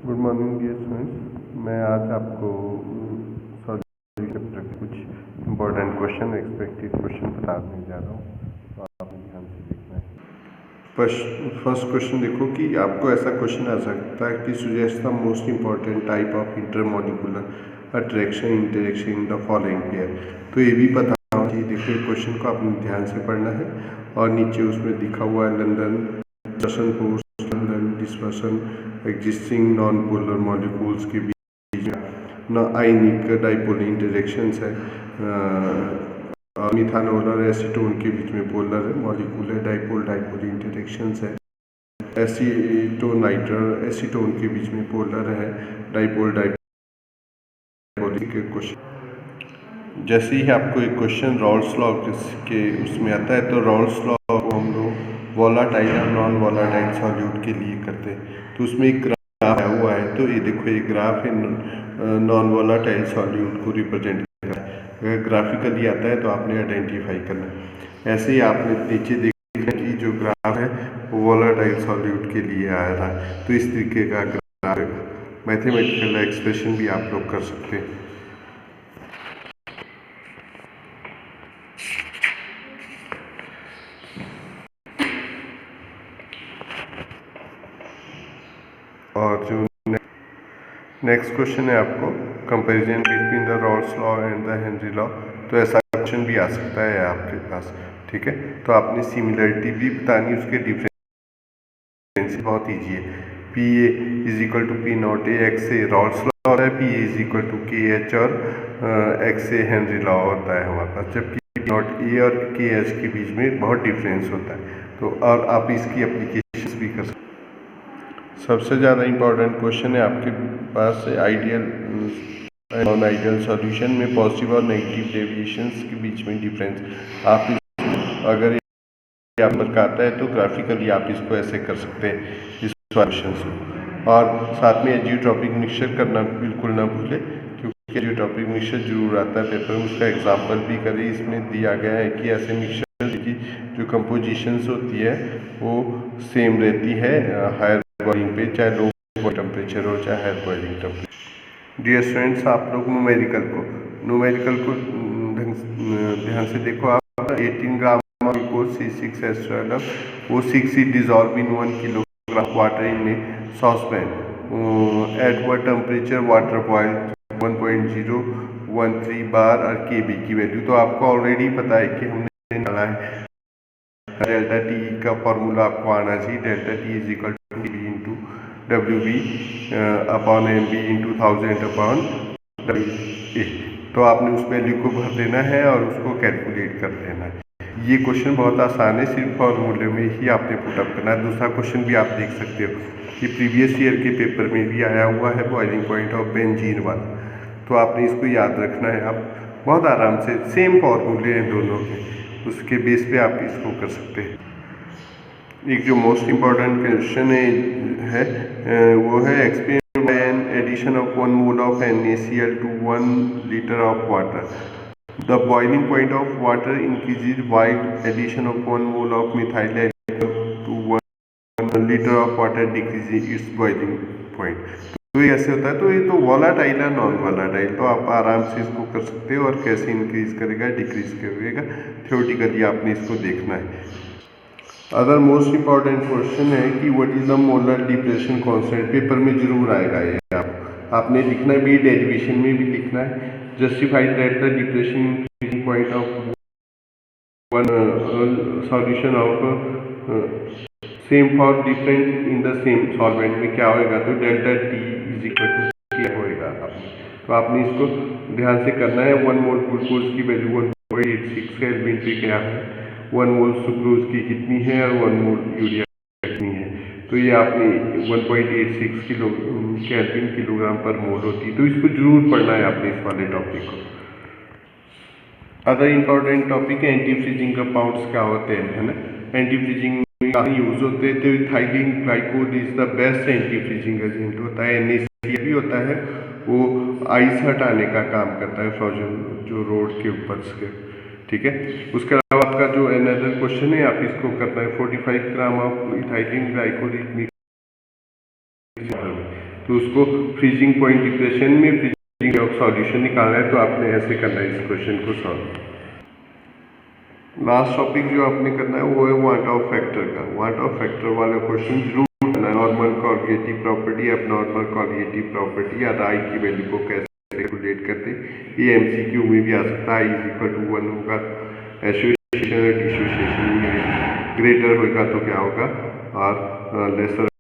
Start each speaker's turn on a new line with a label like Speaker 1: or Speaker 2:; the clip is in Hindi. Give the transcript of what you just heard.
Speaker 1: Good morning dear students. मैं आज आपको सॉरी चैप्टर के कुछ इम्पोर्टेंट क्वेश्चन एक्सपेक्टेड क्वेश्चन बताने जा रहा हूँ, तो आपने ध्यान से देखना है। फर्स्ट क्वेश्चन देखो कि आपको ऐसा क्वेश्चन आ सकता है कि suggest the most important type of intermolecular attraction interaction in the following pair. तो ये भी पता होना चाहिए। देखो क्वेश्चन को आपने ध्यान से पढ़ना है और नीचे उसमें दिखा हुआ है London dispersion force, London dispersion existing non polar molecules के बीच न आयनिक डाइपोल इंटरेक्शंस है। मिथानॉल और एसीटोन के बीच में पोलर है मॉलिक्यूल है, डाइपोल डाइपोल इंटरेक्शंस है। एसीटोनाइट्र एसीटोन के बीच में पोलर है, डाइपोल डाइपोल के क्वेश्चन। जैसे ही आपको एक क्वेश्चन रॉल्स लॉ के उसमें आता है तो रॉल्स लॉ को हम लोग वोलाटाइल और नॉन वोलाटाइल सॉल्यूट के लिए करते हैं। तो उसमें एक ग्राफ आया हुआ है, तो ये देखो ये ग्राफ है नॉन वोलाटाइल सॉल्यूट को रिप्रेजेंट कर रहा है। अगर ग्राफिकली आता है तो आपने आइडेंटिफाई करना है। ऐसे ही आपने नीचे देखना कि जो ग्राफ है वो वोलाटाइल सॉल्यूट के लिए आ रहा है। तो इस तरीके का ग्राफ मैथमेटिकल एक्सप्रेशन भी आप लोग कर सकते हैं। और जो नेक्स्ट क्वेश्चन है आपको comparison between the Rawls law and the Henry law. तो ऐसा क्वेश्चन भी आ सकता है आपके पास, ठीक है। तो आपने सिमिलरिटी भी बतानी, उसके डिफरेंस बहुत ईजी है। P A is equal to P nought A X A Raoult's law होता है, P A is equal to K H और एक्स ए हेनरी लॉ होता है हमारे पास, जबकि पी नॉट ए और के एच के बीच में बहुत डिफरेंस होता है। तो और आप इसकी एप्लीकेशन भी कर सकते हैं। सबसे ज़्यादा इम्पॉर्टेंट क्वेश्चन है आपके पास आइडियल नॉन आइडियल सॉल्यूशन में पॉजिटिव और नेगेटिव डेविएशंस के बीच में डिफरेंस। आप अगर यहाँ पर आता है तो ग्राफिकली आप इसको ऐसे कर सकते हैं इस सॉल्यूशन से। और साथ में एजियोट्रॉपिक मिक्सचर करना बिल्कुल ना भूले, क्योंकि एजियोट्रॉपिक मिक्सचर जरूर आता है पेपर में, उसका एग्जाम्पल भी करें। इसमें दिया गया है कि ऐसे मिक्सचर की जो कंपोजिशंस होती है वो सेम रहती है हायर बॉइलिंग पे, चाहे लो टेम्परेचर हो चाहे higher boiling temperature. Dear students, आप लोग न्यूमेरिकल को ध्यान से देखो। आप 18 ग्राम C6H12 वो 6 ही dissolve in 1 kilogram water in a saucepan at what temperature water boil 1.013 bar और Kb की वैल्यू। तो आपको ऑलरेडी पता है कि हमने डाला है डेल्टा टी का फॉर्मूला आपको आना चाहिए। Delta T is equal to B into W B upon M B into 1000 upon W A. तो आपने उस वैल्यू को भर देना है और उसको कैलकुलेट कर लेना है। ये क्वेश्चन बहुत आसान है, सिर्फ फॉर्मूले में ही आपने पुटअप करना है। दूसरा क्वेश्चन भी आप देख सकते हो कि प्रीवियस ईयर के पेपर में भी आया हुआ है बॉइलिंग पॉइंट ऑफ बेंजीन वाला, तो आपने इसको याद रखना है। आप बहुत आराम से सेम फॉर्मूले हैं दोनों के, उसके बेस पे आप इसको कर सकते हैं। एक जो मोस्ट इम्पॉर्टेंट क्वेश्चन है वो है explain by an addition of 1 mole of NaCl to 1 litre of water the boiling point of water increases while addition of 1 mole of methyl to 1 litre of water decreases its boiling point. तो ये ऐसे होता है। तो ये तो वोलाटाइल है नॉन वोलाटाइल, तो आप आराम से इसको कर सकते हो और कैसे इंक्रीज करेगा डिक्रीज करेगा थ्योरेटिकली आपने इसको देखना है। अदर मोस्ट इम्पॉर्टेंट क्वेश्चन है कि what is the molar depression constant. Paper में जरूर आएगा ये, आपने लिखना भी, डेरिवेशन में भी लिखना है। Justify that the depression point of one solution of same for different in the same solvent में क्या होएगा, तो delta T is equal to क्या होएगा। तो आपने इसको ध्यान से करना है। 1 मोल ग्लूकोज की वैल्यू 1.86 केल्विन पे क्या है, 1 मोल सुक्रोज की कितनी है और 1 मोल यूरिया कितनी है। तो ये आपने 1.86 केल्विन किलोग्राम पर मोल होती है। तो इसको जरूर पढ़ना है आपने इस वाले टॉपिक को। अदर इम्पॉर्टेंट टॉपिक है एंटी फ्रीजिंग कंपाउंड्स क्या होते हैं, है ना। एंटी फ्रीजिंग में काफ़ी यूज होते हैं। तो ethylene glycol is the best anti freezing agent होता है। NaCl भी होता है, वो आइस हटाने का काम करता है फ्रोजन जो रोड के ऊपर से, ठीक है। उसके अलावा आपका जो अनदर क्वेश्चन है आप इसको करना है 45 ग्राम ऑफ इथाइलिन ग्लाइकोल तो उसको फ्रीजिंग पॉइंट इक्वेशन में फ्रीजिंग ऑफ सॉल्यूशन निकालना है, तो आपने ऐसे करना है इस क्वेश्चन को सॉल्व। लास्ट टॉपिक जो आपने करना है वो है वांट ऑफ फैक्टर का। वांट ऑफ फैक्टर वाला क्वेश्चन जरूर करना है। Normal colligative property, abnormal colligative property या आई की वैल्यू को कैसे कैलकुलेट करते, ये एमसीक्यू में भी आ सकता है। I=1 होगा, एसोसिएशन और डिसोसिएशन में ग्रेटर होगा तो क्या होगा, और लेसर